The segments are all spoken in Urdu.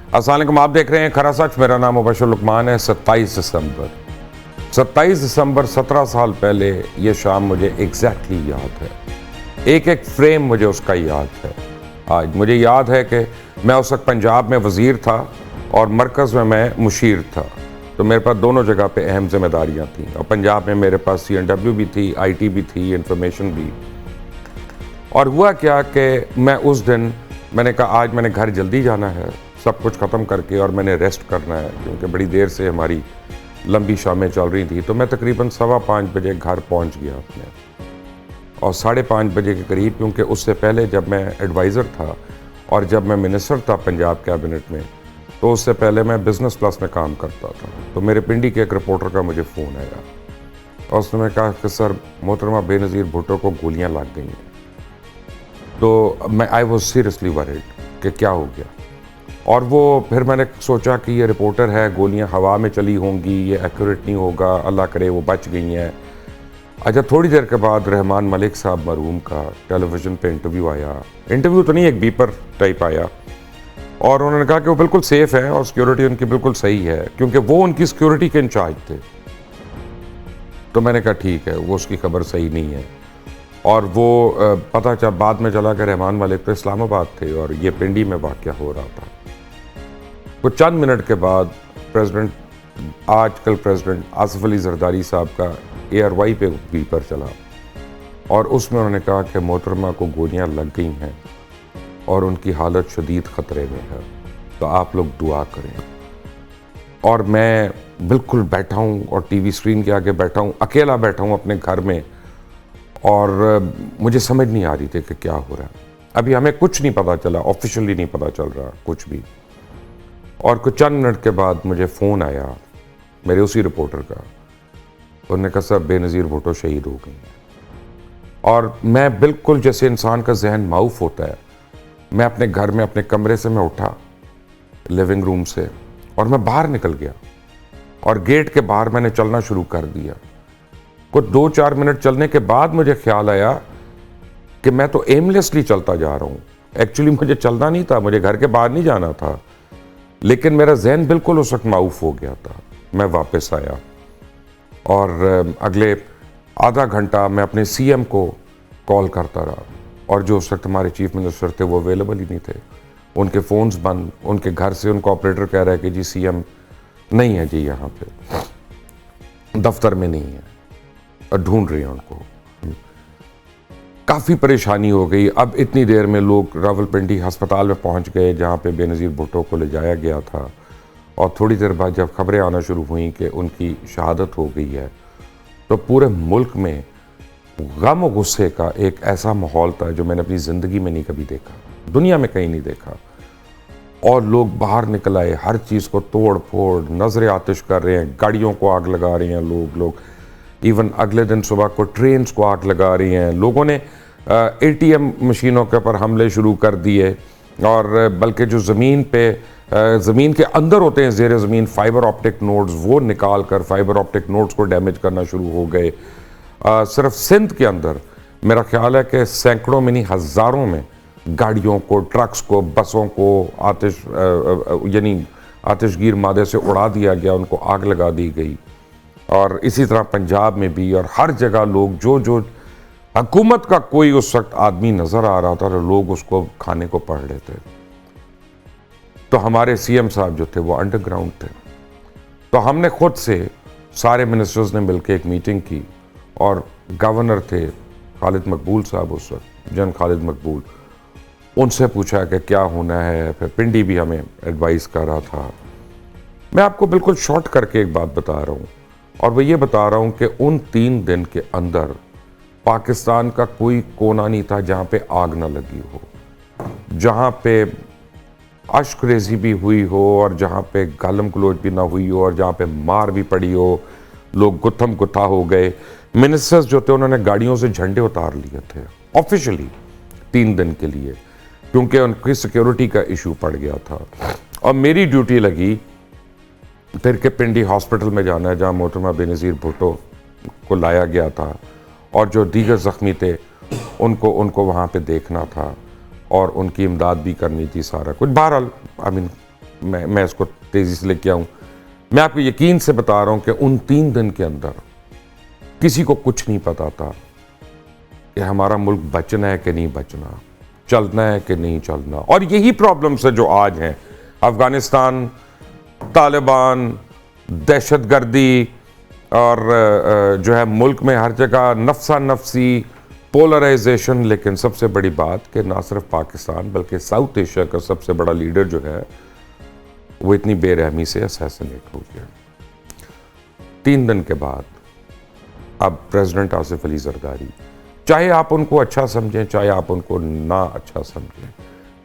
السلام علیکم، آپ دیکھ رہے ہیں کھرا سچ۔ میرا نام مبشر لقمان ہے۔ 27 دسمبر 17 سال پہلے یہ شام مجھے ایگزیکٹلی یاد ہے۔ ایک ایک فریم مجھے اس کا یاد ہے۔ آج مجھے یاد ہے کہ میں اس وقت پنجاب میں وزیر تھا اور مرکز میں مشیر تھا، تو میرے پاس دونوں جگہ پہ اہم ذمہ داریاں تھیں، اور پنجاب میں میرے پاس CNW بھی تھی، IT بھی تھی، انفارمیشن بھی۔ اور ہوا کیا کہ میں اس دن میں نے کہا آج میں نے گھر جلدی جانا ہے، سب کچھ ختم کر کے، اور میں نے ریسٹ کرنا ہے، کیونکہ بڑی دیر سے ہماری لمبی شامیں چل رہی تھیں۔ تو میں تقریباً 5:15 بجے گھر پہنچ گیا اپنے، اور 5:30 بجے کے قریب، کیونکہ اس سے پہلے جب میں ایڈوائزر تھا اور جب میں منسٹر تھا پنجاب کیبنٹ میں، تو اس سے پہلے میں بزنس پلس میں کام کرتا تھا۔ تو میرے پنڈی کے ایک رپورٹر کا مجھے فون آیا، اور اس نے کہا کہ سر محترمہ بے نظیر بھٹو کو گولیاں لگ گئی ہیں۔ تو میں آئی واز سیریسلی ورڈ کہ کیا ہو گیا، اور وہ پھر میں نے سوچا کہ یہ رپورٹر ہے، گولیاں ہوا میں چلی ہوں گی، یہ ایکوریٹ نہیں ہوگا، اللہ کرے وہ بچ گئی ہیں۔ اچھا، تھوڑی دیر کے بعد رحمان ملک صاحب مرحوم کا ٹیلی ویژن پہ انٹرویو آیا، انٹرویو تو نہیں، ایک بیپر ٹائپ آیا، اور انہوں نے کہا کہ وہ بالکل سیف ہے اور سیکیورٹی ان کی بالکل صحیح ہے، کیونکہ وہ ان کی سیکیورٹی کے انچارج تھے۔ تو میں نے کہا ٹھیک ہے، وہ اس کی خبر صحیح نہیں ہے، اور وہ پتہ چلا بعد میں چلا کہ رحمان ملک تو اسلام آباد تھے اور یہ پنڈی میں واقعہ ہو رہا تھا۔ کچھ چند منٹ کے بعد آج کل پریزیڈنٹ آصف علی زرداری صاحب کا ARY پہ بیپر چلا، اور اس میں انہوں نے کہا کہ محترمہ کو گولیاں لگ گئی ہیں اور ان کی حالت شدید خطرے میں ہے، تو آپ لوگ دعا کریں۔ اور میں بالکل بیٹھا ہوں، اور ٹی وی اسکرین کے آگے بیٹھا ہوں، اکیلا بیٹھا ہوں اپنے گھر میں، اور مجھے سمجھ نہیں آ رہی تھی کہ کیا ہو رہا ہے۔ ابھی ہمیں کچھ نہیں پتہ چلا، آفیشلی نہیں پتہ چل رہا کچھ بھی۔ اور کچھ چند منٹ کے بعد مجھے فون آیا میرے اسی رپورٹر کا، انہوں نے کہا صاحب بے نظیر بھٹو شہید ہو گئی ہیں۔ اور میں بالکل جیسے انسان کا ذہن معاف ہوتا ہے، میں اپنے گھر میں اپنے کمرے سے میں اٹھا، لیونگ روم سے، اور میں باہر نکل گیا، اور گیٹ کے باہر میں نے چلنا شروع کر دیا۔ کچھ 2-4 منٹ چلنے کے بعد مجھے خیال آیا کہ میں تو ایملیسلی چلتا جا رہا ہوں۔ ایکچولی مجھے چلنا نہیں تھا، مجھے گھر کے باہر نہیں جانا تھا، لیکن میرا ذہن بالکل اس وقت معاف ہو گیا تھا۔ میں واپس آیا، اور اگلے آدھا گھنٹہ میں اپنے CM کو کال کرتا رہا، اور جو اس وقت ہمارے چیف منسٹر تھے وہ اویلیبل ہی نہیں تھے، ان کے فونز بند، ان کے گھر سے ان کو آپریٹر کہہ رہا ہے کہ جی CM نہیں ہے جی، یہاں پہ دفتر میں نہیں ہے، اور ڈھونڈ رہے ہیں ان کو۔ کافی پریشانی ہو گئی۔ اب اتنی دیر میں لوگ راولپنڈی ہسپتال میں پہنچ گئے جہاں پہ بے نظیر بھٹو کو لے جایا گیا تھا، اور تھوڑی دیر بعد جب خبریں آنا شروع ہوئیں کہ ان کی شہادت ہو گئی ہے، تو پورے ملک میں غم و غصے کا ایک ایسا ماحول تھا جو میں نے اپنی زندگی میں نہیں کبھی دیکھا، دنیا میں کہیں نہیں دیکھا۔ اور لوگ باہر نکل آئے، ہر چیز کو توڑ پھوڑ، نظر آتش کر رہے ہیں، گاڑیوں کو آگ لگا رہے ہیں لوگ ایون اگلے دن صبح کو ٹرینز کو آگ لگا رہی ہیں، لوگوں نے ATM مشینوں کے پر حملے شروع کر دیے، اور بلکہ جو زمین کے اندر ہوتے ہیں، زیر زمین فائبر آپٹک نوڈز، وہ نکال کر فائبر آپٹک نوڈز کو ڈیمیج کرنا شروع ہو گئے۔ صرف سندھ کے اندر میرا خیال ہے کہ سینکڑوں میں نہیں ہزاروں میں گاڑیوں کو، ٹرکس کو، بسوں کو آتش گیر مادے سے اڑا دیا گیا، ان کو آگ لگا دی گئی۔ اور اسی طرح پنجاب میں بھی، اور ہر جگہ لوگ جو حکومت کا کوئی اس وقت آدمی نظر آ رہا تھا، تو لوگ اس کو کھانے کو پڑھ رہے تھے۔ تو ہمارے CM صاحب جو تھے وہ انڈر گراؤنڈ تھے، تو ہم نے خود سے سارے منسٹرز نے مل کے ایک میٹنگ کی، اور گورنر تھے خالد مقبول صاحب اس وقت، جن خالد مقبول، ان سے پوچھا کہ کیا ہونا ہے۔ پھر پنڈی بھی ہمیں ایڈوائز کر رہا تھا۔ میں آپ کو بالکل شارٹ کر کے ایک بات بتا رہا ہوں، اور وہ یہ بتا رہا ہوں کہ ان 3 دن کے اندر پاکستان کا کوئی کونا نہیں تھا جہاں پہ آگ نہ لگی ہو، جہاں پہ اشک ریزی بھی ہوئی ہو، اور جہاں پہ گالم گلوچ بھی نہ ہوئی ہو، اور جہاں پہ مار بھی پڑی ہو، لوگ گتھم گتھا ہو گئے۔ منسٹرز جو تھے انہوں نے گاڑیوں سے جھنڈے اتار لیے تھے آفیشلی 3 دن کے لیے، کیونکہ ان کی سیکیورٹی کا ایشو پڑ گیا تھا۔ اور میری ڈیوٹی لگی پھر کہ پنڈی ہاسپٹل میں جانا ہے جہاں محترمہ بے نظیر بھٹو کو لایا گیا تھا، اور جو دیگر زخمی تھے ان کو وہاں پہ دیکھنا تھا، اور ان کی امداد بھی کرنی تھی، سارا کچھ۔ بہرحال میں اس کو تیزی سے لے کے آؤں. میں آپ کو یقین سے بتا رہا ہوں کہ ان 3 دن کے اندر کسی کو کچھ نہیں پتا تھا کہ ہمارا ملک بچنا ہے کہ نہیں بچنا, چلنا ہے کہ نہیں چلنا. اور یہی پرابلمس ہے جو آج ہیں. افغانستان, طالبان, دہشت گردی, اور جو ہے ملک میں ہر جگہ نفسا نفسی پولرائزیشن. لیکن سب سے بڑی بات کہ نہ صرف پاکستان بلکہ ساؤتھ ایشیا کا سب سے بڑا لیڈر جو ہے وہ اتنی بے رحمی سے اسیسنیٹ ہو گیا. 3 دن کے بعد اب پریزیڈنٹ آصف علی زرداری, چاہے آپ ان کو اچھا سمجھیں چاہے آپ ان کو نہ اچھا سمجھیں,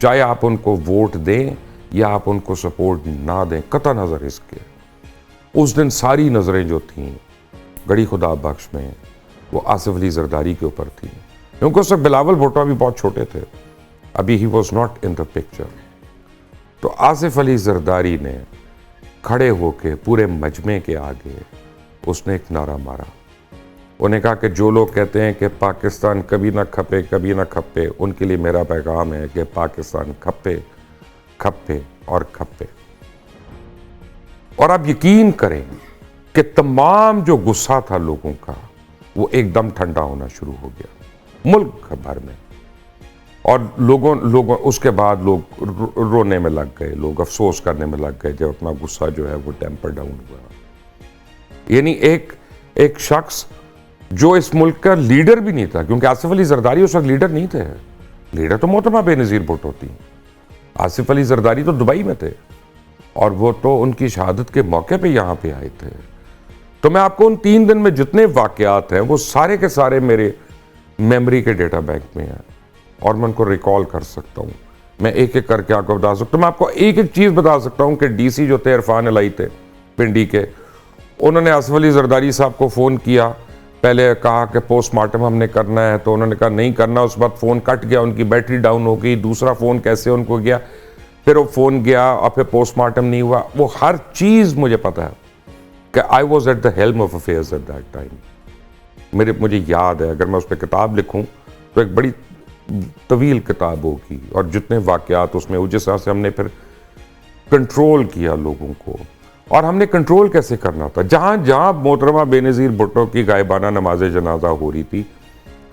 چاہے آپ ان کو ووٹ دیں یا آپ ان کو سپورٹ نہ دیں, قطع نظر اس کے, اس دن ساری نظریں جو تھیں گڑی خدا بخش میں وہ آصف علی زرداری کے اوپر تھیں. کیونکہ اس وقت بلاول بھٹو بھی بہت چھوٹے تھے, ابھی he was not in the picture. تو آصف علی زرداری نے کھڑے ہو کے پورے مجمع کے آگے اس نے ایک نعرہ مارا. انہیں کہا کہ جو لوگ کہتے ہیں کہ پاکستان کبھی نہ کھپے کبھی نہ کھپے, ان کے لیے میرا پیغام ہے کہ پاکستان کھپے کھپے اور کھپے. اور آپ یقین کریں کہ تمام جو غصہ تھا لوگوں کا وہ ایک دم ٹھنڈا ہونا شروع ہو گیا ملک بھر میں. اور لوگوں اس کے بعد لوگ رونے میں لگ گئے, لوگ افسوس کرنے میں لگ گئے جب اپنا غصہ جو ہے وہ ٹیمپر ڈاؤن ہوا. یعنی ایک شخص جو اس ملک کا لیڈر بھی نہیں تھا, کیونکہ آصف علی زرداری اس وقت لیڈر نہیں تھے, لیڈر تو محترمہ بے نظیر بھٹو تھی. آصف علی زرداری تو دبئی میں تھے اور وہ تو ان کی شہادت کے موقع پہ یہاں پہ آئے تھے. تو میں آپ کو ان 3 دن میں جتنے واقعات ہیں وہ سارے کے سارے میرے میموری کے ڈیٹا بینک میں ہیں اور میں ان کو ریکال کر سکتا ہوں. میں ایک ایک کر کے آپ کو بتا سکتا ہوں. میں آپ کو ایک ایک چیز بتا سکتا ہوں کہ ڈی سی جو تھے عرفان الہی تھے پنڈی کے, انہوں نے آصف علی زرداری صاحب کو فون کیا. پہلے کہا کہ پوسٹ مارٹم ہم نے کرنا ہے, تو انہوں نے کہا نہیں کرنا. اس بعد فون کٹ گیا, ان کی بیٹری ڈاؤن ہو گئی. دوسرا فون کیسے ان کو گیا, پھر وہ فون گیا اور پھر پوسٹ مارٹم نہیں ہوا. وہ ہر چیز مجھے پتا ہے کہ I was at the helm of affairs at that time. مجھے یاد ہے, اگر میں اس پہ کتاب لکھوں تو ایک بڑی طویل کتاب ہوگی, اور جتنے واقعات اس میں وہ جس طرح سے ہم نے پھر کنٹرول کیا لوگوں کو. اور ہم نے کنٹرول کیسے کرنا تھا, جہاں جہاں محترمہ بے نظیر بھٹو کی غائبانہ نماز جنازہ ہو رہی تھی,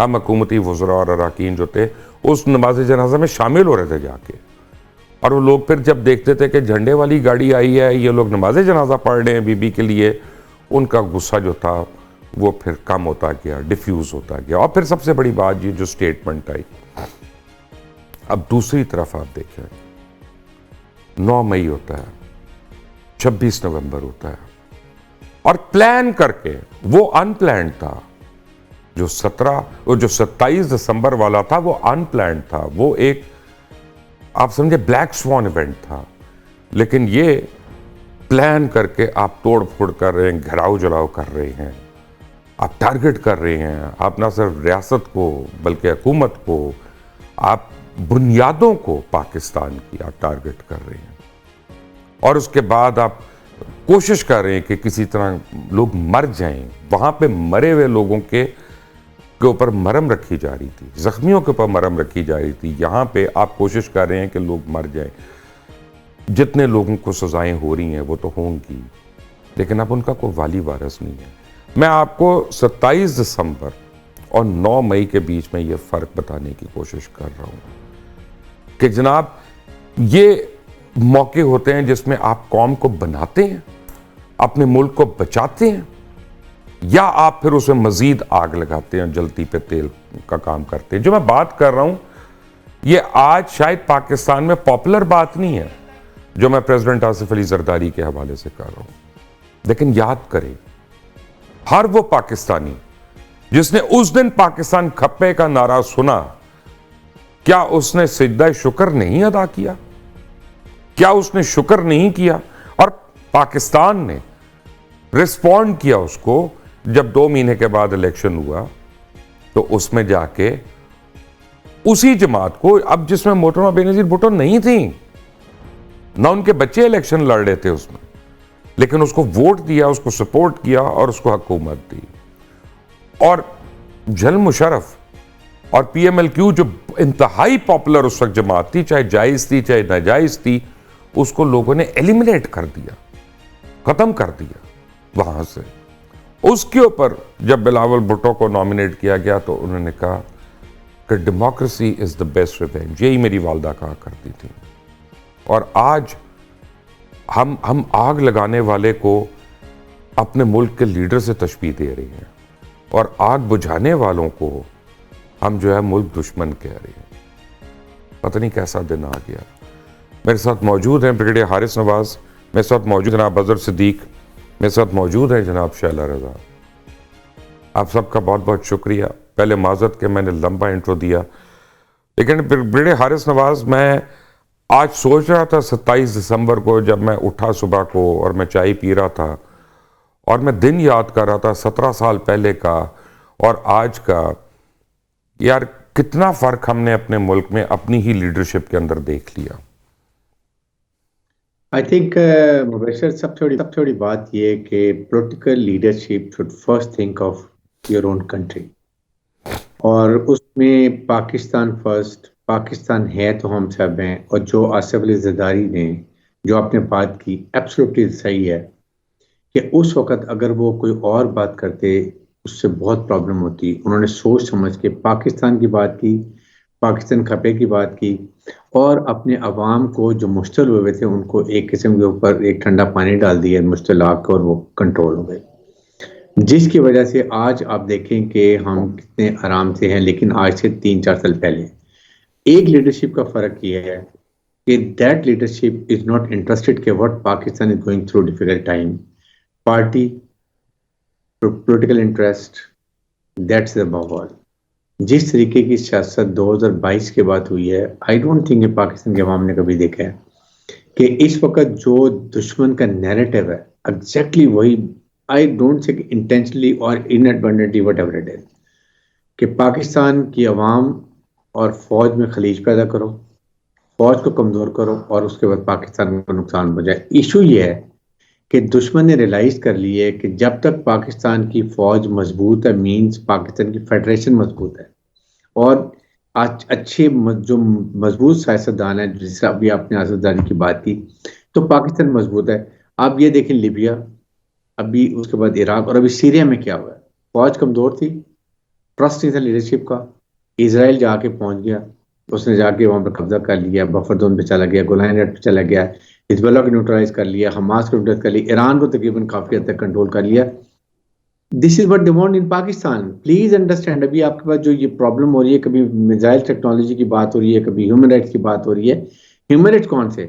ہم حکومتی وزراء اور اراکین جو تھے اس نماز جنازہ میں شامل ہو رہے تھے جا کے. اور وہ لوگ پھر جب دیکھتے تھے کہ جھنڈے والی گاڑی آئی ہے, یہ لوگ نماز جنازہ پڑھ رہے ہیں بی بی کے لیے, ان کا غصہ جو تھا وہ پھر کم ہوتا گیا, ڈیفیوز ہوتا گیا. اور پھر سب سے بڑی بات یہ جو سٹیٹمنٹ آئی. اب دوسری طرف آپ دیکھیں, 9 مئی ہوتا ہے, 26 نومبر ہوتا ہے, اور پلان کر کے وہ ان پلانڈ تھا. جو 27 دسمبر والا تھا وہ ان پلانڈ تھا, وہ ایک آپ سمجھے بلیک سوان ایونٹ تھا. لیکن یہ پلان کر کے آپ توڑ پھوڑ کر رہے ہیں, گھراؤ جلاؤ کر رہے ہیں, آپ ٹارگٹ کر رہے ہیں. آپ نہ صرف ریاست کو بلکہ حکومت کو, آپ بنیادوں کو پاکستان کی آپ ٹارگٹ کر رہے ہیں. اور اس کے بعد آپ کوشش کر رہے ہیں کہ کسی طرح لوگ مر جائیں. وہاں پہ مرے ہوئے لوگوں کے اوپر مرہم رکھی جا رہی تھی, زخمیوں کے اوپر مرہم رکھی جا رہی تھی. یہاں پہ آپ کوشش کر رہے ہیں کہ لوگ مر جائیں. جتنے لوگوں کو سزائیں ہو رہی ہیں وہ تو ہوں گی, لیکن اب ان کا کوئی والی وارث نہیں ہے. میں آپ کو 27 دسمبر اور 9 مئی کے بیچ میں یہ فرق بتانے کی کوشش کر رہا ہوں کہ جناب یہ موقع ہوتے ہیں جس میں آپ قوم کو بناتے ہیں, اپنے ملک کو بچاتے ہیں, یا آپ پھر اسے مزید آگ لگاتے ہیں, جلتی پہ تیل کا کام کرتے ہیں. جو میں بات کر رہا ہوں یہ آج شاید پاکستان میں پاپولر بات نہیں ہے جو میں پریزیڈنٹ آصف علی زرداری کے حوالے سے کر رہا ہوں. لیکن یاد کریں, ہر وہ پاکستانی جس نے اس دن پاکستان کھپے کا نعرہ سنا, کیا اس نے سجدہ شکر نہیں ادا کیا؟ کیا اس نے شکر نہیں کیا؟ اور پاکستان نے رسپونڈ کیا اس کو جب 2 مہینے کے بعد الیکشن ہوا, تو اس میں جا کے اسی جماعت کو, اب جس میں محترمہ بے نظیر بھٹو نہیں تھیں, نہ ان کے بچے الیکشن لڑ رہے تھے اس میں, لیکن اس کو ووٹ دیا, اس کو سپورٹ کیا اور اس کو حکومت دی. اور جنرل مشرف اور پی ایم ایل کیو جو انتہائی پاپولر اس وقت جماعت تھی, چاہے جائز تھی چاہے ناجائز تھی, اس کو لوگوں نے ایلیمنیٹ کر دیا, ختم کر دیا وہاں سے. اس کے اوپر جب بلاول بھٹو کو نامنیٹ کیا گیا تو انہوں نے کہا کہ democracy is the best revenge. یہی میری والدہ کہا کرتی تھی. اور آج ہم آگ لگانے والے کو اپنے ملک کے لیڈر سے تشبیہ دے رہے ہیں, اور آگ بجھانے والوں کو ہم جو ہے ملک دشمن کہہ رہے ہیں. پتہ نہیں کیسا دن آ گیا. میرے ساتھ موجود ہیں بریگیڈیئر حارث نواز, میرے ساتھ موجود جناب اظہر صدیق, میرے ساتھ موجود ہیں جناب شیلا رضا. آپ سب کا بہت بہت شکریہ. پہلے معذرت کہ میں نے لمبا انٹرو دیا, لیکن بریگیڈیئر حارث نواز, میں آج سوچ رہا تھا 27 دسمبر کو جب میں اٹھا صبح کو اور میں چائے پی رہا تھا, اور میں دن یاد کر رہا تھا 17 سال پہلے کا اور آج کا. یار کتنا فرق ہم نے اپنے ملک میں اپنی ہی لیڈرشپ کے اندر دیکھ لیا. I think مبشر سب سے بڑی بات یہ ہے کہ political leadership should first think of your own country, اور اس میں پاکستان فرسٹ. پاکستان ہے تو ہم سب ہیں, اور جو آصف علی زرداری نے جو آپ نے بات کی ایبسولوٹلی صحیح ہے کہ اس وقت اگر وہ کوئی اور بات کرتے اس سے بہت پرابلم ہوتی. انہوں نے سوچ سمجھ کے پاکستان کی بات کی, پاکستان کھپے کی بات کی, اور اپنے عوام کو جو مشتل ہوئے تھے ان کو ایک قسم کے اوپر ایک ٹھنڈا پانی ڈال دیا مشتل آگ کو, اور وہ کنٹرول ہو گئے, جس کی وجہ سے آج آپ دیکھیں کہ ہم کتنے آرام سے ہیں. لیکن آج سے 3-4 سال پہلے ایک لیڈرشپ کا فرق یہ ہے کہ that leadership is not interested کہ what Pakistan is going through difficult time. Party, political interest, that's the whole. جس طریقے کی سیاست 2022 کے بعد ہوئی ہے, آئی ڈونٹ تھنک کہ پاکستان کے عوام نے کبھی دیکھا ہے کہ اس وقت جو دشمن کا نیریٹو ہے ایگزیکٹلی وہی, آئی ڈونٹ سے انٹینشنلی اور انڈبنڈنٹلی وٹ ایور اٹ از, کہ پاکستان کی عوام اور فوج میں خلیج پیدا کرو, فوج کو کمزور کرو, اور اس کے بعد پاکستان کو نقصان ہو جائے. ایشو یہ ہے کہ دشمن نے ریلائز کر لی ہے کہ جب تک پاکستان کی فوج مضبوط ہے مینز پاکستان کی فیڈریشن مضبوط ہے, اور اچھے جو مضبوط سیاستدان ہیں, جس طرح ابھی آپ نے آزاداری کی بات کی, تو پاکستان مضبوط ہے. آپ یہ دیکھیں لیبیا, ابھی اس کے بعد عراق, اور ابھی سیریا میں کیا ہوا ہے. فوج کمزور تھی, ٹرسٹ نہیں تھا لیڈرشپ کا. اسرائیل جا کے پہنچ گیا, اس نے جا کے وہاں پہ قبضہ کر لیا, بفر زون پہ چلا گیا, گولان ہیٹ پہ چلا گیا, حزب اللہ کو نیوٹرلائز کر لیا, حماس کو نیوٹرلائز کر لیا, ایران کو تقریباً کافی حد تک کنٹرول کر لیا. This is what they want in Pakistan. Please understand, ابھی آپ کے پاس جو یہ پرابلم ہو رہی ہے, کبھی میزائل ٹیکنالوجی کی بات ہو رہی ہے, کبھی ہیومن رائٹس کی بات ہو رہی ہے. ہیومن رائٹس کون سے؟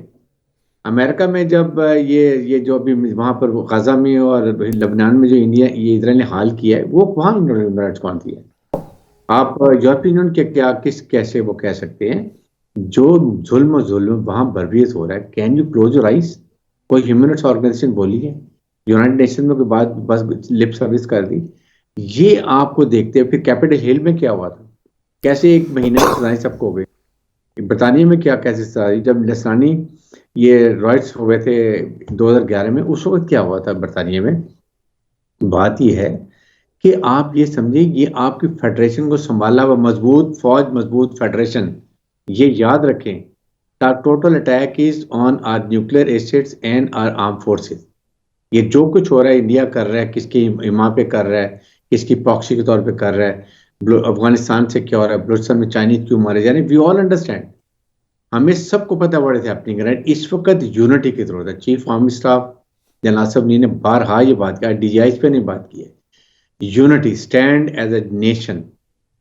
امریکہ میں جب یہ جو ابھی وہاں پر غزہ میں اور لبنان میں جو انڈیا یہ اسرائیل نے حال کیا ہے, وہ وہاں ہیومن رائٹس کون سی ہے؟ آپ یورپی یونین کے کیسے وہ کہہ سکتے ہیں جو ظلم وہاں بربریت ہو رہا ہے؟ Can you close your eyes? کوئی ہیومن رائٹس آرگنائزیشن بولی ہے؟ یونائٹڈ نیشن میں کوئی بات بس لپ سروس کر دی؟ یہ آپ کو دیکھتے ہیں. پھر کیپٹل ہل میں کیا ہوا تھا, کیسے 1 مہینے کی سزائیں سب کو ہو گئی. برطانیہ میں کیسے سزا, جب لسانی یہ رائٹس ہوئے تھے 2011 میں, اس وقت کیا ہوا تھا برطانیہ میں. بات یہ ہے کہ آپ یہ سمجھیں, یہ آپ کی فیڈریشن کو سنبھالا ہوا مضبوط فوج, مضبوط فیڈریشن. یہ یاد رکھیں, total attack is on our nuclear assets and our arm forces. یہ جو کچھ ہو رہا ہے انڈیا کر رہا ہے, کس کی ایما پہ کر رہا ہے, کس کی پراکسی کے طور پہ کر رہا ہے, افغانستان سے کیا ہو رہا ہے, بلوچستان میں چائنیز کیوں مارے جا رہے ہیں, وی آل انڈرسٹینڈ. ہمیں سب کو پتہ پڑے تھے اپنی رائٹ. اس وقت یونٹی کی ضرورت ہے. Chief army staff general Asif Ali نے بارہا یہ بات کیا, ڈی جی آئی پہ نے بات کی ہے, unity, stand as a nation,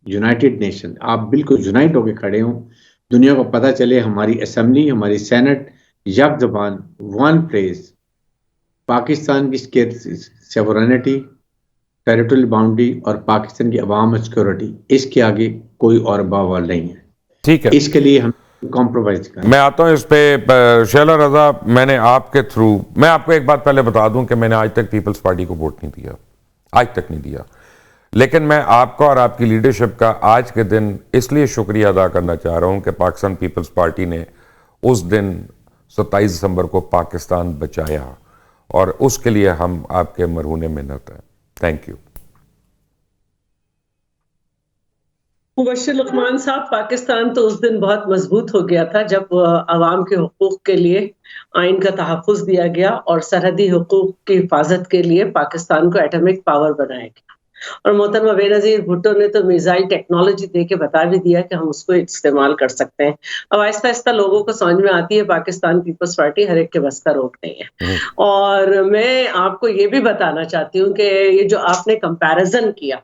United nation. آپ بالکل یونائٹ ہو کے کھڑے ہوں, دنیا کو پتہ چلے ہماری اسمبلی, ہماری سینٹ یک زبان, ون پلیس. پاکستان کی سیورینٹی, ٹیریٹوریل باؤنڈری اور پاکستان کی عوام اور سیکورٹی, اس کے آگے کوئی اور باوال نہیں ہے. ٹھیک ہے, اس کے لیے ہم کمپرومائز کریں. میں آتا ہوں اس پہ. شیلا رضا, میں نے آپ کے تھرو, میں آپ کو ایک بات پہلے بتا دوں کہ میں نے آج تک پیپلز پارٹی کو ووٹ نہیں دیا, آج تک نہیں دیا. لیکن میں آپ کا اور آپ کی لیڈرشپ کا آج کے دن اس لیے شکریہ ادا کرنا چاہ رہا ہوں کہ پاکستان پیپلز پارٹی نے اس دن 27 دسمبر کو پاکستان بچایا, اور اس کے لیے ہم آپ کے مرہون منت ہیں. Thank you. مبشر لقمان صاحب، پاکستان تو اس دن بہت مضبوط ہو گیا تھا جب عوام کے حقوق کے لیے آئین کا تحفظ دیا گیا اور سرحدی حقوق کی حفاظت کے لیے پاکستان کو ایٹمک پاور بنایا گیا. اور محترمہ بے نظیر بھٹو نے تو میزائل ٹیکنالوجی دے کے بتا بھی دیا کہ ہم اس کو استعمال کر سکتے ہیں. اب آہستہ آہستہ لوگوں کو سمجھ میں آتی ہے پاکستان پیپلز پارٹی ہر ایک کے بس کا روک نہیں ہے. اور میں آپ کو یہ بھی بتانا چاہتی ہوں کہ یہ جو آپ نے کمپیرزن کیا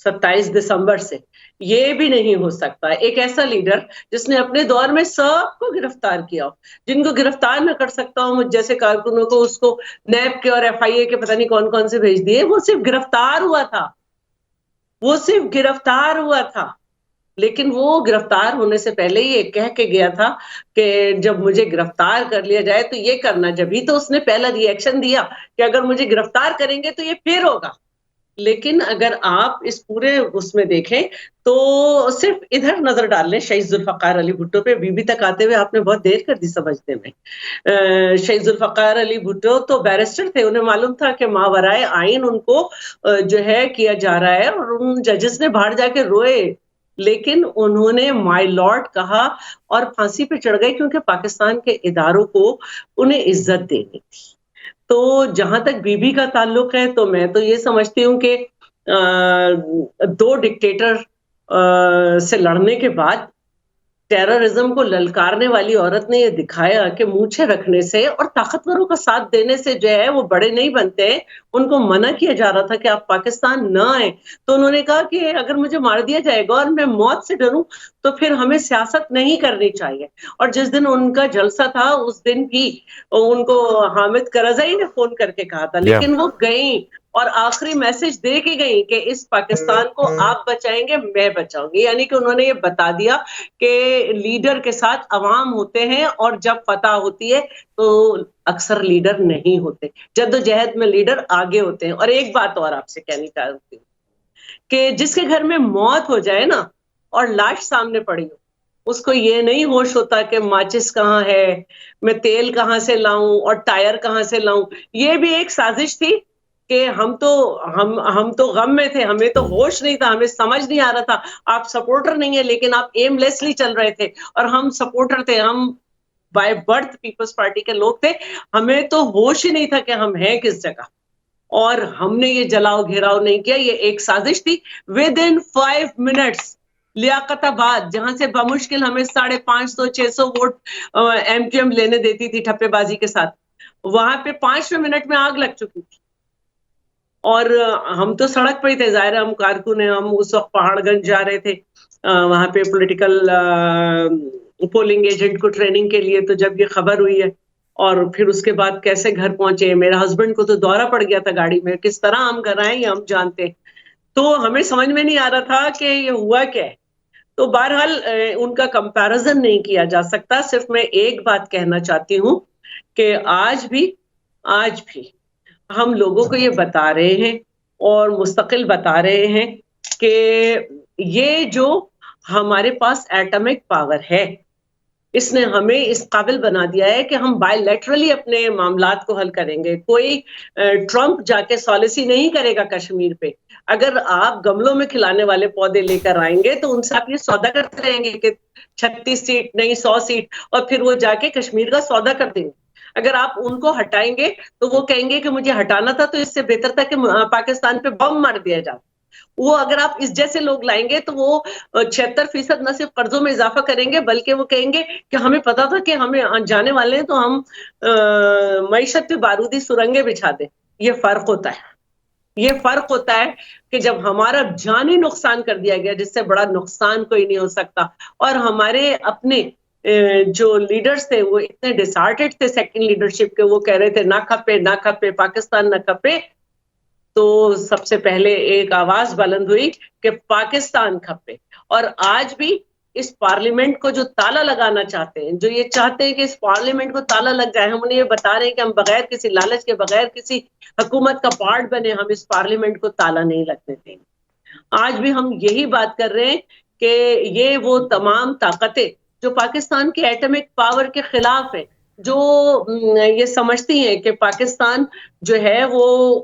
27 دسمبر سے، یہ بھی نہیں ہو سکتا. ایک ایسا لیڈر جس نے اپنے دور میں سب کو گرفتار کیا ہو، جن کو گرفتار نہ کر سکتا ہوں مجھ جیسے کارکنوں کو، اس کو نیب کے اور FIA کے پتہ نہیں کون کون سے بھیج دیے. وہ صرف گرفتار ہوا تھا، لیکن وہ گرفتار ہونے سے پہلے ہی یہ کہہ کے گیا تھا کہ جب مجھے گرفتار کر لیا جائے تو یہ کرنا. جبھی تو اس نے پہلا ری ایکشن دیا کہ اگر مجھے گرفتار کریں گے تو یہ پھر ہوگا. لیکن اگر آپ اس پورے اس میں دیکھیں تو صرف ادھر نظر ڈال لیں شہید ذوالفقار علی بھٹو پہ. بی تک آتے ہوئے آپ نے بہت دیر کر دی سمجھنے میں. شہید ذوالفقار علی بھٹو تو بیرسٹر تھے، انہیں معلوم تھا کہ ماورائے آئین ان کو جو ہے کیا جا رہا ہے، اور ان ججز نے باہر جا کے روئے، لیکن انہوں نے مائی لارڈ کہا اور پھانسی پہ چڑھ گئے کیونکہ پاکستان کے اداروں کو انہیں عزت دینی تھی. تو جہاں تک بی بی کا تعلق ہے تو میں تو یہ سمجھتی ہوں کہ 2 ڈکٹیٹر سے لڑنے کے بعد ٹیررزم کو للکارنے والی عورت نے یہ دکھایا کہ مونچھیں رکھنے سے اور طاقتوروں کا ساتھ دینے سے جو ہے وہ بڑے نہیں بنتے. ان کو منع کیا جا رہا تھا کہ آپ پاکستان نہ آئیں، تو انہوں نے کہا کہ اگر مجھے مار دیا جائے گا اور میں موت سے ڈروں تو پھر ہمیں سیاست نہیں کرنی چاہیے. اور جس دن ان کا جلسہ تھا اس دن بھی ان کو حامد کرزئی نے فون کر کے کہا تھا، لیکن وہ گئیں اور آخری میسج دے کے گئی کہ اس پاکستان کو آپ بچائیں گے میں بچاؤں گی. یعنی کہ انہوں نے یہ بتا دیا کہ لیڈر کے ساتھ عوام ہوتے ہیں اور جب فتح ہوتی ہے تو اکثر لیڈر نہیں ہوتے، جدوجہد میں لیڈر آگے ہوتے ہیں. اور ایک بات اور آپ سے کہنی چاہتی ہوں کہ جس کے گھر میں موت ہو جائے نا اور لاش سامنے پڑی ہو، اس کو یہ نہیں ہوش ہوتا کہ ماچس کہاں ہے، میں تیل کہاں سے لاؤں اور ٹائر کہاں سے لاؤں. یہ بھی ایک سازش تھی کہ ہم تو غم میں تھے، ہمیں تو ہوش نہیں تھا، ہمیں سمجھ نہیں آ رہا تھا. آپ سپورٹر نہیں ہیں لیکن آپ ایم لیسلی چل رہے تھے، اور ہم سپورٹر تھے، ہم بائی برتھ پیپلز پارٹی کے لوگ تھے. ہمیں تو ہوش ہی نہیں تھا کہ ہم ہیں کس جگہ، اور ہم نے یہ جلاؤ گھیراؤ نہیں کیا. یہ ایک سازش تھی. ود ان 5 منٹس لیاقت آباد، جہاں سے بمشکل ہمیں 550-600 ووٹ MQM لینے دیتی تھی ٹھپے بازی کے ساتھ، وہاں پہ 5 منٹ میں آگ لگ چکی تھی. اور ہم تو سڑک پہ ہی تھے، ظاہر ہم کارکن ہیں. ہم اس وقت پہاڑ گنج جا رہے تھے وہاں پہ پولیٹیکل پولنگ ایجنٹ کو ٹریننگ کے لیے. تو جب یہ خبر ہوئی ہے اور پھر اس کے بعد کیسے گھر پہنچے، میرا ہسبینڈ کو تو دورہ پڑ گیا تھا گاڑی میں، کس طرح ہم گھر آئے یہ ہم جانتے. تو ہمیں سمجھ میں نہیں آ رہا تھا کہ یہ ہوا کیا ہے. تو بہرحال ان کا کمپیرزن نہیں کیا جا سکتا. صرف میں ایک بات کہنا چاہتی ہوں کہ آج بھی ہم لوگوں کو یہ بتا رہے ہیں اور مستقل بتا رہے ہیں کہ یہ جو ہمارے پاس ایٹمک پاور ہے، اس نے ہمیں اس قابل بنا دیا ہے کہ ہم بائی لیٹرلی اپنے معاملات کو حل کریں گے. کوئی ٹرمپ جا کے سالیسی نہیں کرے گا کشمیر پہ. اگر آپ گملوں میں کھلانے والے پودے لے کر آئیں گے تو ان سے آپ یہ سودا کرتے رہیں گے کہ 36 سیٹ نہیں 100 سیٹ، اور پھر وہ جا کے کشمیر کا سودا کر دیں گے. اگر آپ ان کو ہٹائیں گے تو وہ کہیں گے کہ مجھے ہٹانا تھا تو اس سے بہتر تھا کہ پاکستان پہ بم مار دیا جاتا. وہ اگر آپ اس جیسے لوگ لائیں گے تو وہ 76% نہ صرف قرضوں میں اضافہ کریں گے بلکہ وہ کہیں گے کہ ہمیں پتا تھا کہ ہمیں جانے والے ہیں تو ہم معیشت پہ بارودی سرنگیں بچھا دیں. یہ فرق ہوتا ہے کہ جب ہمارا جانی نقصان کر دیا گیا، جس سے بڑا نقصان کوئی نہیں ہو سکتا، اور ہمارے اپنے جو لیڈرز تھے وہ اتنے ڈسہارٹڈ تھے سیکنڈ لیڈرشپ کے، وہ کہہ رہے تھے نہ کھپے پاکستان نہ کھپے. تو سب سے پہلے ایک آواز بلند ہوئی کہ پاکستان کھپے. اور آج بھی اس پارلیمنٹ کو جو تالا لگانا چاہتے ہیں، جو یہ چاہتے ہیں کہ اس پارلیمنٹ کو تالا لگ جائے، ہم انہیں یہ بتا رہے ہیں کہ ہم بغیر کسی لالچ کے، بغیر کسی حکومت کا پارٹ بنے، ہم اس پارلیمنٹ کو تالا نہیں لگنے دیں گے. آج بھی ہم یہی بات کر رہے ہیں کہ یہ وہ تمام طاقتیں جو پاکستان کے ایٹمک پاور کے خلاف ہیں، جو یہ سمجھتی ہیں کہ پاکستان جو ہے وہ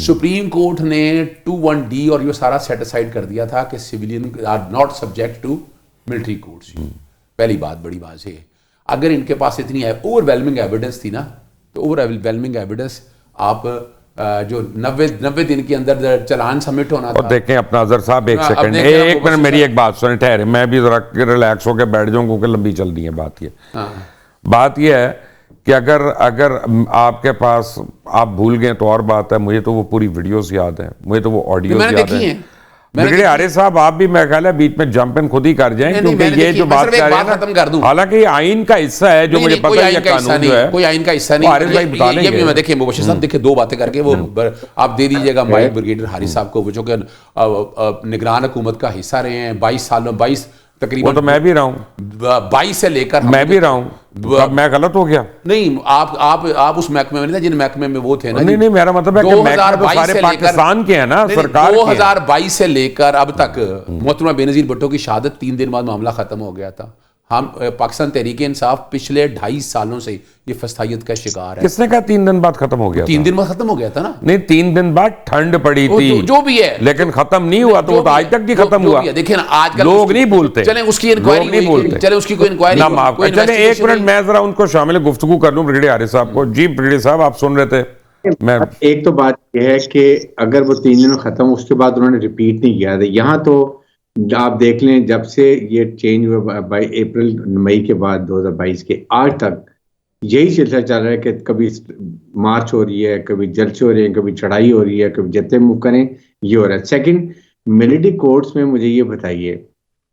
سپریم کورٹ نے 21D اور یہ سارا سیٹ اسائڈ کر دیا تھا کہ civilian are not subject to military courts. پہلی بات بڑی بات سے اگر ان کے پاس اتنی اوور ویلمنگ ایویڈنس تھی نا تو اوور ویلمنگ ایویڈنس آپ جو 90 دن کے اندر چلان سبمٹ ہونا تھا. دیکھیں اپنا اظہر صاحب ایک سیکنڈ ایک منٹ میری ایک بات سنیں ٹھہرے میں بھی ذرا ریلیکس ہو کے بیٹھ جاؤں کیونکہ لمبی چل رہی ہے بات یہ ہے کہ اگر آپ کے پاس آپ بھول گئے تو اور بات ہے. مجھے تو وہ پوری ویڈیوز یاد ہیں مجھے تو وہ آڈیوز یاد ہیں. بگڑے عارف صاحب آپ بھی میں خیال ہے بیچ میں جمپ ان خود ہی کر جائیں کیونکہ یہ جو بات کر رہے ہیں حالانکہ یہ آئین کا حصہ ہے جو مجھے پتہ ہے یہ قانون جو ہے کوئی آئین کا حصہ نہیں. عارف بھائی بتا لیں گے. میں دیکھیں مبشر صاحب دیکھیں دو باتیں کر کے وہ آپ دے دیجئے گا مائک بریگیڈیئر حارث صاحب کو جو کہ نگران حکومت کا حصہ رہے ہیں 22 سالوں 22 تقریباً. وہ تو میں بھی رہا ہوں 22 سے لے کر میں بھی رہا ہوں. میں غلط ہو گیا نہیں آپ اس محکمے میں نہیں تھے جن محکمے میں وہ تھے نا. نہیں میرا مطلب ہے کہ محکمے تو سارے پاکستان کے ہیں نا سرکار کے. 2022 سے لے کر اب تک محترمہ بے نظیر بھٹو کی شہادت 3 دن بعد معاملہ ختم ہو گیا تھا. ہم پاکستان تحریک انصاف پچھلے 2.5 سالوں سے یہ فسادیت کا شکار ہے. کس نے کہا 3 دن بعد ختم ہو گیا؟ 3 دن بعد ختم ہو گیا تھا نا. نہیں 3 دن بعد ٹھنڈ پڑی تھی جو بھی ہے لیکن ختم نہیں ہوا تو آج تک بھی ختم ہوا. دیکھیں نا آج کل لوگ نہیں بھولتے. چلیں اس کی انکوائری نہیں بھولتے. چلیں اس کی کوئی انکوائری چلیں 1 منٹ میں ذرا ان کو شامل گفتگو کر لوں بریگیڈیئر عارف صاحب کو. جی بریگیڈیئر صاحب آپ سن رہے تھے. میں ایک تو بات یہ ہے کہ اگر وہ 3 دن ختم اس کے بعد انہوں نے ریپیٹ نہیں کیا تھا. یہاں تو آپ دیکھ لیں جب سے یہ چینج ہوا اپریل مئی کے بعد 2022 کے آج تک یہی سلسلہ چل رہا ہے کہ کبھی مارچ ہو رہی ہے کبھی جلسے ہو رہے ہیں کبھی چڑھائی ہو رہی ہے کبھی جتنے موو کریں یہ ہو رہا ہے. سیکنڈ ملٹری کورٹس میں مجھے یہ بتائیے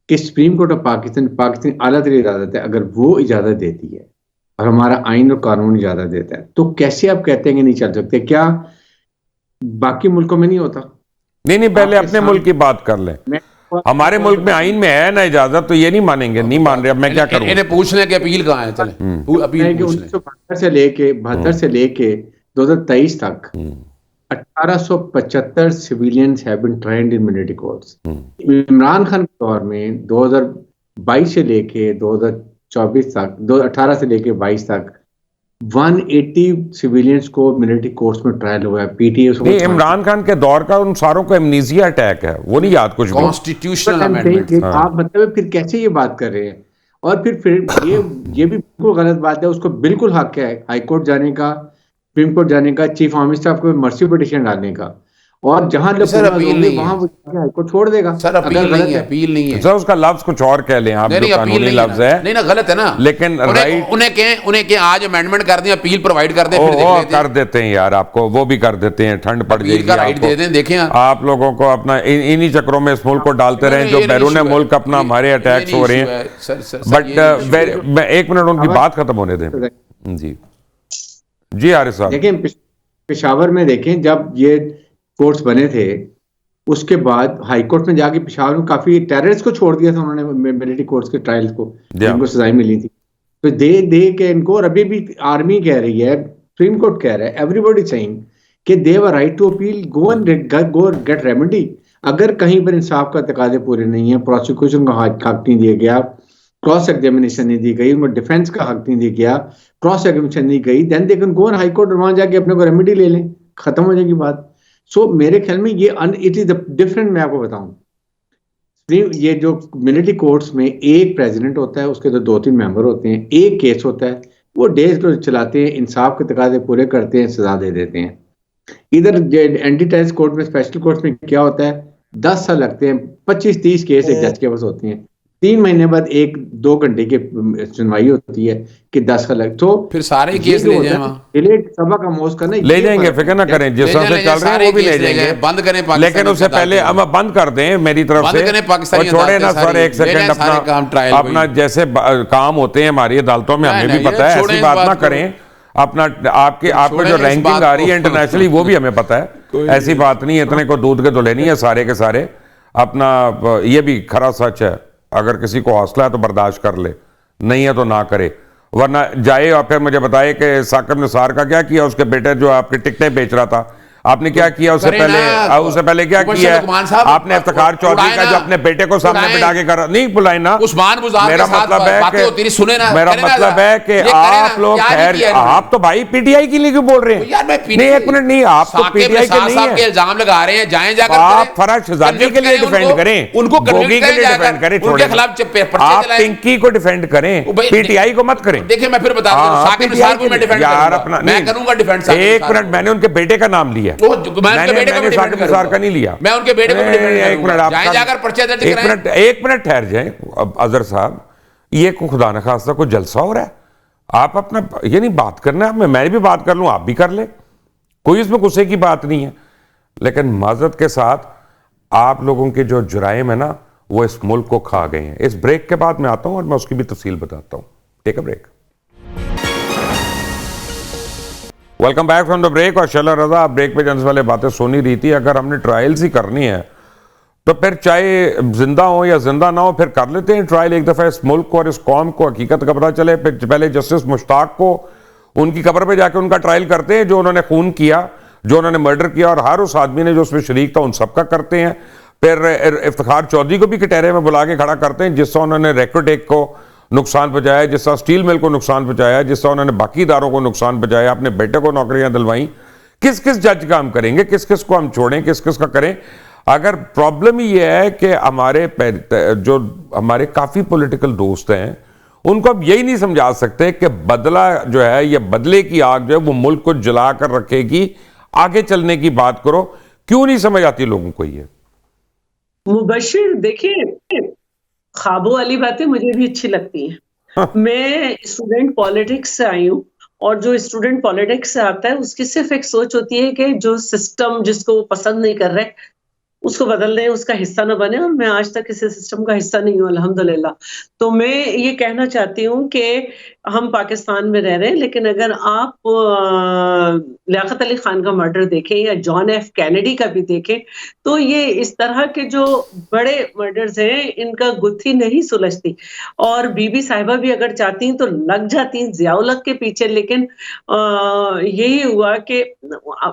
کہ سپریم کورٹ آف پاکستان اعلیٰ ترین عدالت ہے اگر وہ اجازت دیتی ہے اور ہمارا آئین اور قانون اجازت دیتا ہے تو کیسے آپ کہتے ہیں کہ نہیں چل سکتے؟ کیا باقی ملکوں میں نہیں ہوتا؟ نہیں پہلے اپنے ملک کی بات کر لیں. ہمارے ملک میں آئین میں ہے نا اجازت تو یہ نہیں مانیں گے. نہیں مان رہے اب میں کیا کروں. انہیں پوچھ لیں کہ اپیل کہاں ہے. چلیں اپیل 1972 سے لے کے 72 سے لے کے 2023 تک 1875 civilians have been tried in military courts. Imran Khan کے دور میں 2022 سے لے کے 2024 تک 2018 سے لے کے 22 تک 180 civilians کو ملٹری کورٹس میں ٹرائل ہوا ہے. P T A Imran Khan کے دور کا ان ساروں کو ایمنیزیا اٹیک ہے وہ نہیں یاد کچھ کانسٹیٹیوشنل امینڈمنٹ. آپ مطلب پھر کیسے یہ بات کر رہے ہیں؟ اور پھر یہ بھی بالکل غلط بات ہے. اس کو بالکل حق ہے ہائی کورٹ جانے کا سپریم کورٹ جانے کا چیف آرمی اسٹاف کو مرسی پٹیشن ڈالنے کا اور جہاں وہاں ہائی کورٹ چھوڑ دے گا. سر اپیل نہیں ہے سر اس کا لفظ کچھ اور کہہ لیں آپ. قانونی لفظ ہے نہیں نا غلط ہے نا لیکن انہیں کہیں آج امینڈمنٹ کر دیں اپیل پرووائڈ کر دیں کر دیتے ہیں یار آپ کو وہ بھی کر دیتے ہیں. ٹھنڈ پڑ جائے گی رائٹ دے دیں. دیکھیں آپ لوگوں کو اپنا انہی چکروں میں اس ملک کو ڈالتے رہیں جو بیرون ملک اپنا ہمارے اٹیکس ہو رہے ہیں. بٹ میں 1 منٹ ان کی بات ختم ہونے دیں. جی عارف صاحب دیکھیں پشاور میں دیکھیں جب یہ کورٹس بنے تھے اس کے بعد ہائی کورٹ میں جا کے پشاور میں کافی ٹیررسٹ کو چھوڑ دیا تھا انہوں نے ملٹری کورٹس کے ٹرائلز کو جن کو سزائیں ملی تھی تو دے کے ان کو. اور ابھی بھی آرمی کہہ رہی ہے سپریم کورٹ کہہ رہا ہے ایوری باڈی سیئنگ کہ they have a right to appeal go get remedy. اگر کہیں پر انصاف کا تقاضے پورے نہیں ہیں پروسیکیوشن کا حق نہیں دیا گیا کراس ایگزامینیشن نہیں دی گئی ان کو ڈیفینس کا حق نہیں دیا گیا کراس ایگزامینیشن نہیں گئی then they can go on high court اور وہاں جا کے اپنے کو ریمیڈی لے لیں ختم ہو جائے گی بات. سو میرے خیال میں یہ اٹ از ڈفرنٹ. میں آپ کو بتاؤں یہ جو ملٹری کورٹس میں ایک پریزیڈنٹ ہوتا ہے اس کے 2-3 ممبر ہوتے ہیں ایک کیس ہوتا ہے وہ ڈیز کو چلاتے ہیں انصاف کے تقاضے پورے کرتے ہیں سزا دے دیتے ہیں. ادھر اینٹی ٹیررسٹ کورٹ میں اسپیشل کورٹ میں کیا ہوتا ہے 10 سال لگتے ہیں 25-30 کیس ایک جج کے پاس ہوتے ہیں 3 مہینے بعد 1-2 گھنٹے کی سنوائی ہوتی ہے کہ 10 سال لگ تو پھر سارے کیس لے جائیں سبق آموز کرنا لے جائیں گے. فکر نہ کریں جس طرح سے چل رہے ہیں وہ بھی لے جائیں گے. بند کریں لیکن اس سے پہلے ہم بند کر دیں میری طرف سے چھوڑے نا سر 1 سیکنڈ اپنا جیسے کام ہوتے ہیں ہماری عدالتوں میں ہمیں بھی پتا ہے ایسی بات نہ کریں. اپنا آپ کو جو رینکنگ آ رہی ہے انٹرنیشنلی وہ بھی ہمیں پتا ہے ایسی بات نہیں ہے اتنے کو دودھ کے دھلے نہیں ہے سارے کے سارے. اپنا یہ بھی کھرا سچ ہے اگر کسی کو حوصلہ ہے تو برداشت کر لے نہیں ہے تو نہ کرے ورنہ جائے اور پھر مجھے بتائے کہ ثاقب نثار کا کیا کیا اس کے بیٹے جو آپ کے ٹکٹیں بیچ رہا تھا آپ نے کیا کیا اس سے پہلے کیا کیا آپ نے افتخار چودھری کا جو اپنے بیٹے کو سامنے بٹھا کے کرا نہیں بلائے نا. میرا مطلب ہے کہ آپ لوگ خیر آپ تو بھائی پی ٹی آئی کے لیے کیوں بول رہے ہیں؟ نہیں ایک منٹ نہیں, آپ تو پی ٹی آئی کے نہیں ہیں, الزام لگا رہے ہیں, جائیں جا کر آپ فرحت شہزادی کے لیے ڈیفینڈ کریں, ان کو گوگی کے لیے ڈیفینڈ کریں, آپ پنکی کو ڈیفینڈ کریں, پی ٹی آئی کو مت کریں. دیکھیں میں پھر بتا دوں ثاقب نثار کو میں ڈیفینڈ کروں گا, میں کروں گا ڈیفینڈ. ایک منٹ, میں نے ان کے بیٹے کا نام لیا, میں نے ثاقب نثار کا نہیں لیا. میں ان کے بیٹے کو ڈیفینڈ کروں گا, جائیں جا کر پرچہ درج کریں. ایک منٹ ٹھہر جائیں اظہر صاحب, یہ خدا نخواستہ کوئی جلسہ ہو رہا ہے؟ آپ اپنا یہ نہیں بات کرنا ہے, میں بھی بات کر لوں آپ بھی کر لیں, کوئی اس میں غصے کی بات نہیں ہے. لیکن معذرت کے ساتھ آپ لوگوں کے جو جرائم ہے نا وہ اس ملک کو کھا گئے ہیں. اس بریک کے بعد میں آتا ہوں اور میں اس کی بھی تفصیل بتاتا ہوں. Take a break. Welcome back from the break. اور شیلا رضا, آپ بریک پہ جانے والے باتیں سونی رہی تھی, اگر ہم نے ٹرائلز ہی کرنی ہے تو پھر چاہے زندہ ہو یا زندہ نہ ہو پھر کر لیتے ہیں ٹرائل ایک دفعہ, اس ملک کو اور اس قوم کو حقیقت کا پتہ چلے. پھر پہلے جسٹس مشتاق کو ان کی قبر پہ جا کے ان کا ٹرائل کرتے ہیں, جو انہوں نے خون کیا, جو انہوں نے مرڈر کیا, اور ہر اس آدمی نے جو اس میں شریک تھا ان سب کا کرتے ہیں. پھر افتخار چودھری کو بھی کٹہرے میں بلا کے کھڑا کرتے ہیں, جس طرح انہوں نے ریکوٹیک کو نقصان پہنچایا, جس طرح سٹیل مل کو نقصان پہنچایا, جس طرح انہوں نے باقی اداروں کو نقصان پہنچایا, اپنے بیٹے کو نوکریاں دلوائیں. کس کس جج کا ہم کریں گے, کس کس کو ہم چھوڑیں, کس کس کا کریں؟ اگر پرابلم یہ ہے کہ جو ہمارے کافی پولیٹیکل دوست ہیں ان کو اب یہی نہیں سمجھا سکتے کہ بدلہ جو ہے یہ بدلے کی آگ جو ہے وہ ملک کو جلا کر رکھے گی, آگے چلنے کی بات کرو. کیوں نہیں سمجھ آتی لوگوں کو یہ؟ مبشر دیکھیں, خوابوں والی باتیں مجھے بھی اچھی لگتی ہیں. میں اسٹوڈنٹ پالیٹکس سے آئی ہوں, اور جو اسٹوڈنٹ پالیٹکس سے آتا ہے اس کی صرف ایک سوچ ہوتی ہے کہ جو سسٹم جس کو وہ پسند نہیں کر رہے اس کو بدل دیں, اس کا حصہ نہ بنے. اور میں آج تک کسی سسٹم کا حصہ نہیں ہوں الحمدللہ. تو میں یہ کہنا چاہتی ہوں کہ ہم پاکستان میں رہ رہے ہیں, لیکن اگر آپ لیاقت علی خان کا مرڈر دیکھیں یا جان ایف کینیڈی کا بھی دیکھیں تو یہ اس طرح کے جو بڑے مرڈرز ہیں ان کا گتھی نہیں سلجھتی. اور بی بی صاحبہ بھی اگر چاہتی ہیں تو لگ جاتی ہیں ضیاء الحق کے پیچھے, لیکن یہی ہوا کہ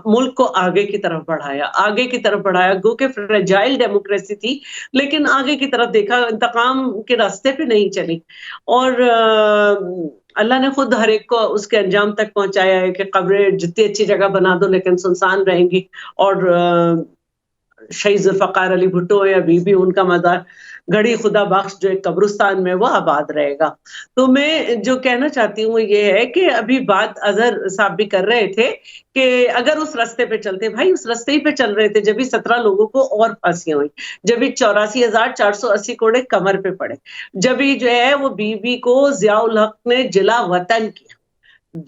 ملک کو آگے کی طرف بڑھایا. گو کہ فریجائل ڈیموکریسی تھی لیکن آگے کی طرف دیکھا, انتقام کے راستے پہ نہیں چلی. اور اللہ نے خود ہر ایک کو اس کے انجام تک پہنچایا ہے کہ قبریں جتنی اچھی جگہ بنا دو لیکن سنسان رہیں گی, اور شہید ذوالفقار علی بھٹو یا بی بی ان کا مزار گھڑی خدا بخش جو ایک قبرستان میں وہ آباد رہے گا. تو میں جو کہنا چاہتی ہوں وہ یہ ہے کہ ابھی بات اظہر صاحب بھی کر رہے تھے کہ اگر اس راستے پہ چلتے, بھائی اس راستے ہی پہ چل رہے تھے جبھی 17 لوگوں کو اور پھانسیاں ہوئی, جبھی 84,480 کوڑے کمر پہ پڑے, جبھی جو ہے وہ بی بی کو ضیاء الحق نے جلا وطن کیا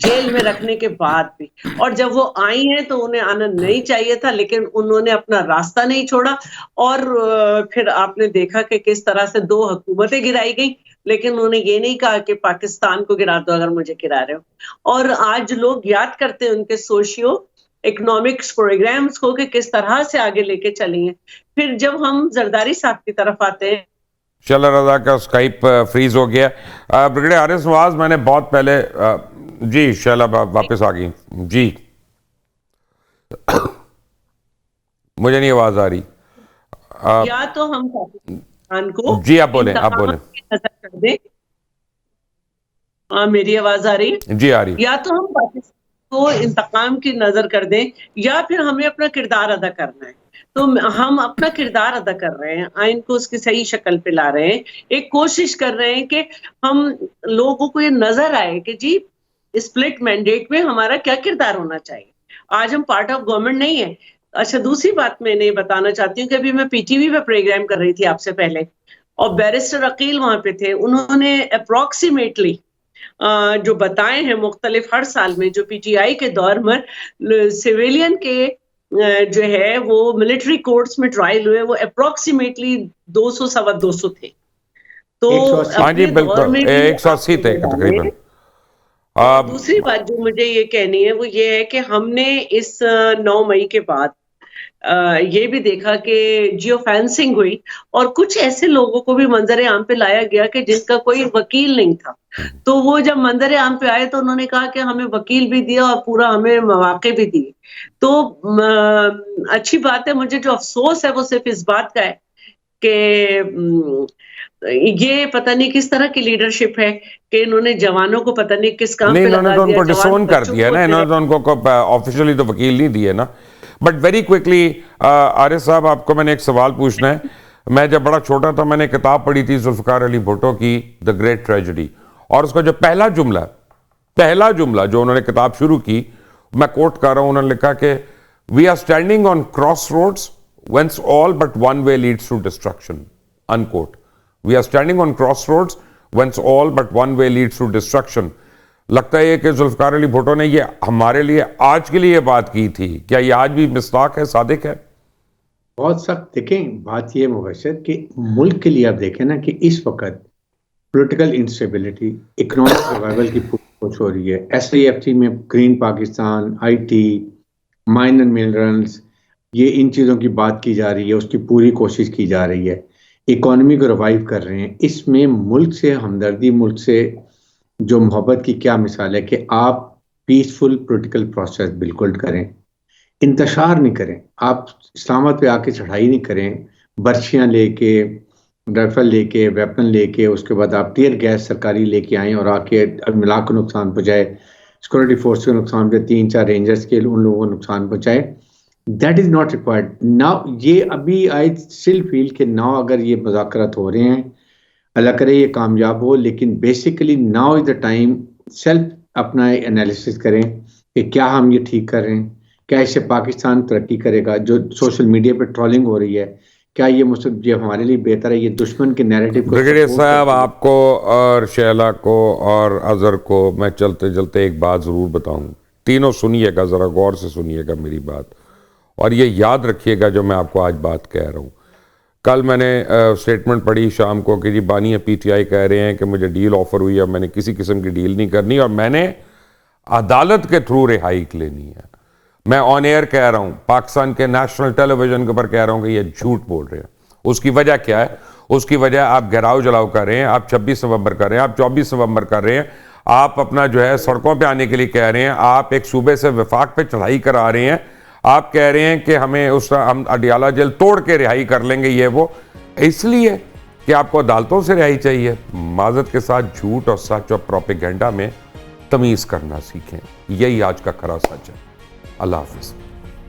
جیل میں رکھنے کے بعد بھی. اور جب وہ آئی ہیں تو انہیں آنا نہیں چاہیے تھا لیکن انہوں نے اپنا راستہ نہیں چھوڑا. اور پھر آپ نے دیکھا کہ کس طرح سے 2 حکومتیں گرائی گئیں, لیکن انہوں نے یہ نہیں کہا کہ پاکستان کو گرا دو اگر مجھے گرا رہے ہو. اور آج لوگ یاد کرتے ہیں ان کے سوشیو اکنامکس پروگرامز کو کہ کس طرح سے آگے لے کے چلی ہیں. پھر جب ہم زرداری صاحب کی طرف آتے ہیں, شیلا رضا کا اسکائپ فریز ہو گیا. بریگیڈیئر حارث نواز, میں نے بہت پہلے جی شیلا واپس آ گئی جی, مجھے نہیں آواز آ رہی. یا تو ہم پاکستان کو جی آپ بولیں نظر کر دیں. میری آواز آ رہی ہے؟ جی آ رہی. یا تو ہم پاکستان کو انتقام کی نظر کر دیں یا پھر ہمیں اپنا کردار ادا کرنا ہے. تو ہم اپنا کردار ادا کر رہے ہیں, آئین کو اس کی صحیح شکل پہ لا رہے ہیں, ایک کوشش کر رہے ہیں کہ ہم لوگوں کو یہ نظر آئے کہ جی اسپلٹ مینڈیٹ میں ہمارا کیا کردار ہونا چاہیے. آج ہم پارٹ آف گورنمنٹ نہیں ہے. اچھا, دوسری بات میں نے بتانا چاہتی ہوں کہ ابھی میں پی ٹی وی پہ پروگرام کر رہی تھی آپ سے پہلے, اور بیرسٹر عقیل وہاں پہ تھے. انہوں نے اپروکسیمیٹلی جو بتائے ہیں مختلف ہر سال میں جو پی ٹی آئی کے دور میں سویلین کے جو ہے وہ ملٹری کورٹس میں ٹرائل ہوئے, وہ اپروکسیمیٹلی 200-250 تھے. تو ہاں جی بالکل 180 تھے تقریباً. دوسری بات جو مجھے یہ کہنی ہے وہ یہ ہے کہ ہم نے اس 9 مئی کے بعد یہ بھی دیکھا کہ جیو فینسنگ ہوئی اور کچھ ایسے لوگوں کو بھی منظر عام پہ لایا گیا کہ جن کا کوئی وکیل نہیں تھا. تو وہ جب منظر عام پہ آئے تو انہوں نے کہا کہ ہمیں وکیل بھی دیا اور پورا ہمیں مواقع بھی دیے. تو اچھی بات ہے. مجھے جو افسوس ہے وہ صرف اس بات کا ہے کہ یہ پتہ نہیں کس طرح کی لیڈرشپ ہے کہ انہوں نے جوانوں کو پتہ نہیں کس کام پہ لگا دیا. انہوں نے تو ان کو ڈسون کر دیا نا, انہوں نے تو ان کو آفیشلی تو وکیل نہیں دیے نا. بٹ ویری کوئکلی عارف صاحب, آپ کو میں نے ایک سوال پوچھنا ہے. میں جب بڑا چھوٹا تھا میں نے کتاب پڑھی تھی ذوالفقار علی بھٹو کی دا گریٹ ٹریجڈی, اور اس کا جو پہلا جملہ جو انہوں نے کتاب شروع کی, میں کوٹ کر رہا ہوں, انہوں نے لکھا کہ we are standing on crossroads whence all but one way leads to destruction, unquote. We are standing on crossroads whence all but one way leads to destruction. لگتا ہے کہ ذوالفقار علی بھٹو نے یہ ہمارے لیے آج کے لیے بات کی تھی. کیا یہ آج بھی مصداق ہے, صادق ہے؟ بہت سخت. دیکھیں بات یہ مبشر کہ ملک کے لیے آپ دیکھیں نا کہ اس وقت پولیٹیکل انسٹیبلٹی, اکنامک سروائیول کی کوشش ہو رہی ہے. SIFT میں green Pakistan, IT, mine and minerals, یہ ان چیزوں کی بات کی جا رہی ہے, اس کی پوری کوشش کی جا رہی ہے. اکانومی کو ریوائیو کر رہے ہیں. اس میں ملک سے ہمدردی, ملک سے جو محبت کی کیا مثال ہے کہ آپ پیسفل پولیٹیکل پروسیس بالکل کریں, انتشار نہیں کریں. آپ اسلام آباد پہ آ کے چڑھائی نہیں کریں, برچیاں لے کے, رائفل لے کے, ویپن لے کے, اس کے بعد آپ ٹیئر گیس سرکاری لے کے آئیں اور آ کے ملاق کو نقصان پہنچائے, سیکورٹی فورس کو نقصان پہنچائے, 3-4 رینجرز کے ان لوگوں کو نقصان پہنچائے. That is not required. Now یہ ابھی I still feel کہ now اگر یہ مذاکرات ہو رہے ہیں, اللہ کرے یہ کامیاب ہو, لیکن basically now is the time self اپنا انالیسس کریں کہ کیا ہم یہ ٹھیک کر رہے ہیں, کیا اس سے پاکستان ترقی کرے گا. جو سوشل میڈیا پہ ٹرولنگ ہو رہی ہے, کیا یہ ہمارے لیے بہتر ہے, یہ دشمن کے نیریٹو کو. برگیڈیئر صاحب, آپ کو اور شیلا کو اور اظہر کو میں چلتے چلتے ایک بات ضرور بتاؤں. تینوں سنیے گا, ذرا غور سے سنیے گا میری بات, اور یہ یاد رکھیے گا جو میں آپ کو آج بات کہہ رہا ہوں. کل میں نے سٹیٹمنٹ پڑھی شام کو کہ جی بانی PTI کہہ رہے ہیں کہ مجھے ڈیل آفر ہوئی ہے, میں نے کسی قسم کی ڈیل نہیں کرنی اور میں نے عدالت کے تھرو رہائی لینی ہے. میں آن ایئر کہہ رہا ہوں, پاکستان کے نیشنل ٹیلی ویژن کے اوپر کہہ رہا ہوں کہ یہ جھوٹ بول رہے ہیں. اس کی وجہ کیا ہے؟ اس کی وجہ آپ گھیراؤ جلاؤ کر رہے ہیں, آپ 26 نومبر کر رہے ہیں, آپ 24 نومبر کر رہے ہیں, آپ اپنا جو ہے سڑکوں پہ آنے کے لیے کہہ رہے ہیں, آپ ایک صوبے سے وفاق پہ چڑھائی کرا رہے ہیں, آپ کہہ رہے ہیں کہ ہمیں ہم اڈیالہ جیل توڑ کے رہائی کر لیں گے. یہ وہ اس لیے کہ آپ کو عدالتوں سے رہائی چاہیے. معذرت کے ساتھ جھوٹ اور سچ اور پروپیگنڈا میں تمیز کرنا سیکھیں. یہی آج کا کھرا سچ ہے. اللہ حافظ.